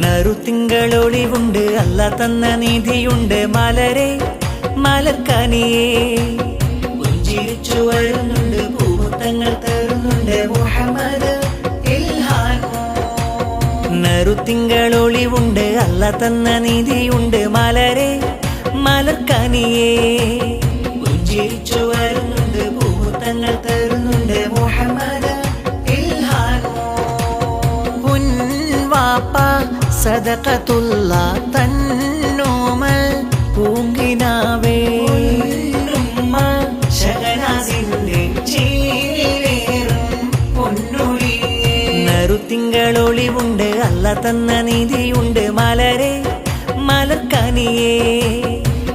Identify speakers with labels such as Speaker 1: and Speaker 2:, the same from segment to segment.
Speaker 1: നറുത്തിങ്കളൊളിവുണ്ട് അല്ല തന്ന നീതിയുണ്ട് മലരെ മലർക്കനിയേ പുഞ്ചിരിച്ചു വരുന്നുണ്ട് പൂമുത്തങ്ങൾ തരുന്നുണ്ട് മുഹമ്മദ് ഇൽഹാൻ നറുത്തിങ്കളൊളിവുണ്ട് അല്ല തന്ന നീതിയുണ്ട് മലരെ മലർക്കനിയേ പുഞ്ചിരിച്ചു വരുന്നുണ്ട് പൂമുത്തങ്ങൾ തരുന്നുണ്ട് മുഹമ്മദ് ഇൽഹാൻ വാപ്പ സദഖത്തുള്ള തന്നോമൽ പൂങ്കിനാവേ ശഹനാസിന്റെ ചേലേറും പൊന്നൊളിയേ നറുത്തിങ്കളൊളിവുണ്ട് അല്ല തന്ന നീതിയുണ്ട് മലരെ മലർക്കനിയേ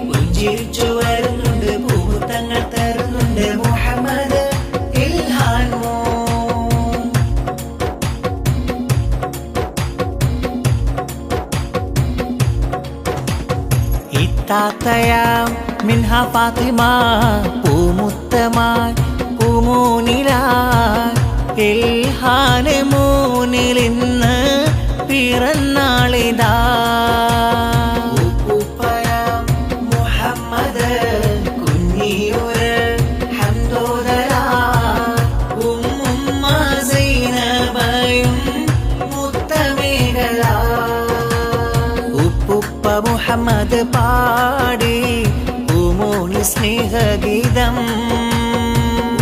Speaker 1: പുഞ്ചിരിച്ചു വരുന്നുണ്ട് പൂമുത്തങ്ങൾ തരുന്നുണ്ട് മുഹമ്മദ് ഇൽഹാൻ ഇത്താത്തയാം മിൻഹ ഫാത്തിമ പൂമുത്തമാൻ പൂമൂനിലാൻ ഇൽഹാന് മൂന്നിലിന്ന് പിറന്നാളിതാ ഉപ്പുപ്പയാം മുഹമ്മദ് കുഞ്ഞിയൊരു ഹംദോദരാ ഉമ്മുമ്മ സൈനബയും മുത്തമേകളാ ഉപ്പുപ്പ മുഹമ്മദ് പാടി പൂമോനി സ്നേഹഗീതം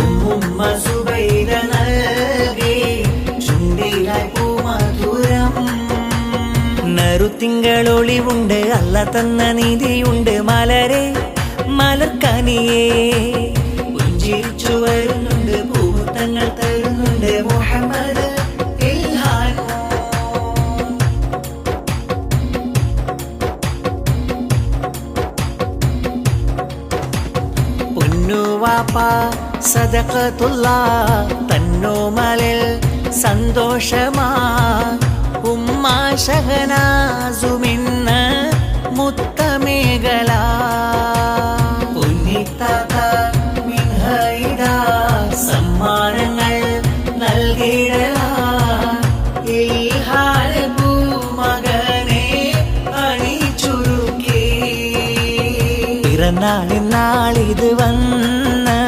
Speaker 1: ഉമ്മുമ്മ സുബൈദ നൽകി ചുണ്ടിലായി പൂമധുരം നറുത്തിങ്കളൊളിവുണ്ട് അല്ല തന്ന നീതിയുണ്ട് മലരെ മലർക്കനിയേ പുഞ്ചിരിച്ചു വരുന്നുണ്ട് പൂമുത്തങ്ങൾ തരുന്നുണ്ട് മുഹമ്മദ് ഇൽഹാൻ പൊന്നുവാപ്പ സദഖത്തുള്ള തന്നോമലിൽ സന്തോഷമാ ഉമ്മ ശഹനാസുമിന്ന് മുത്തമേകള പൊന്നിത്താത്ത മിൻഹയിടാ സമ്മാനങ്ങൾ നൽകിടല ഇൽഹാൻ പൂമകനെ അണിച്ചുരുക്കി പിറന്നാളിനാളിത് വന്ന്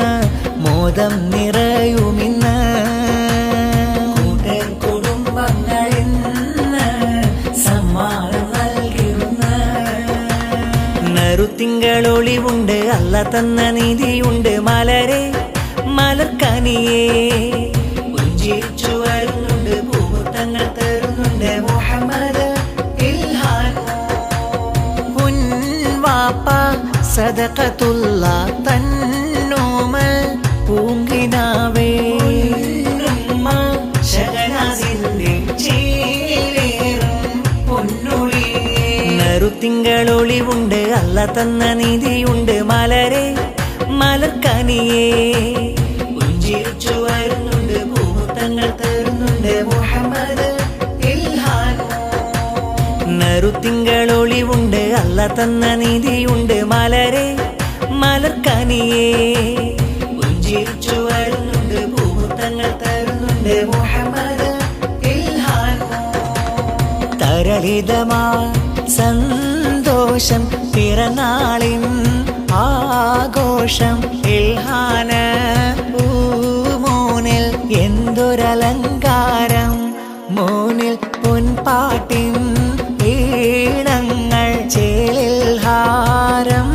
Speaker 1: മോദം നിറയുമിന്ന് കൂട്ടർ കുടുംബങ്ങളിന്ന് സമ്മാനം നൽകിടുന്ന നറുത്തിങ്കളൊളിവുണ്ട് അല്ല തന്ന നീതിയുണ്ട് മലരെ മലർക്കനിയേ പുഞ്ചിരിച്ചു വരുന്നുണ്ട് പൂമുത്തങ്ങൾ തരുന്നുണ്ട് മുഹമ്മദ് ഇൽഹാൻ വാപ്പ സദഖത്തുള്ള തന്നോമൽ പൂങ്കിനാവേ ശഹനാസിന്റെ ചേലേറും പൊന്നൊളിയേ നറുത്തിങ്കളൊളിവുണ്ട് അല്ല തന്ന നീതിയുണ്ട് മലരെ മലർക്കനിയേ പുഞ്ചിരിച്ചു വരുന്നുണ്ട് പൂമുത്തങ്ങൾ തരുന്നുണ്ട് മുഹമ്മദ് ഇൽഹാൻ നറുത്തിങ്കളൊളിവുണ്ട് അല്ല തന്ന നീതിയുണ്ട് മലരെ മലർക്കനിയേ പുഞ്ചിരിച്ചു വരുന്നുണ്ട് പൂമുത്തങ്ങൾ തരുന്നുണ്ട് മുഹമ്മദ് ഇൽഹാൻ തരളിതമാ സന്തോഷം പിറന്നാളിൻ ആഘോഷം ഇൽഹാന് പൂമോനിൽ എന്തൊരലങ്കാരം മോനിൽ പൊൻപാട്ടിൻ ഈണങ്ങൾ ചേലിൽ ഹാരം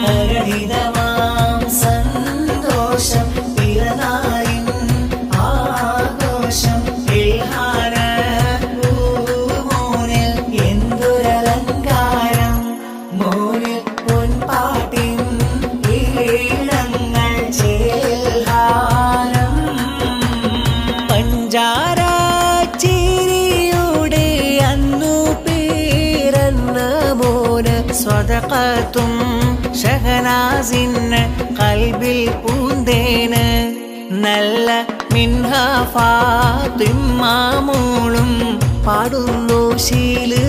Speaker 1: തരളിതമാം സന്തോഷം പിറന്നാളിൻ ആഘോഷം ഇൽഹാന് പൂമോനിൽ എന്തൊരലങ്കാരം മോനിൽ പൊൻപാട്ടിൻ ഈണങ്ങൾ ചേലിൽ ഹാരം പഞ്ചാര ചിരിയുടെ അന്നു പിറന്ന മോന് സ്വദഖത്തും ഷഹനാസിന് കൽബിൽ പൂന്തേന് നല്ല മിൻഹ ഫാത്തിമ മോളും പാടുന്നു ശീല്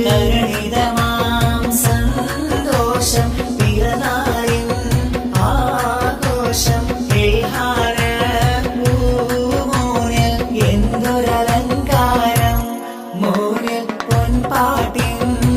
Speaker 1: തരളിതമാം സന്തോഷം പിറന്നാളിൻ ആഘോഷം ഇൽഹാന് പൂമോനിൽ എന്തൊരലങ്കാരം പാട്ടിൻ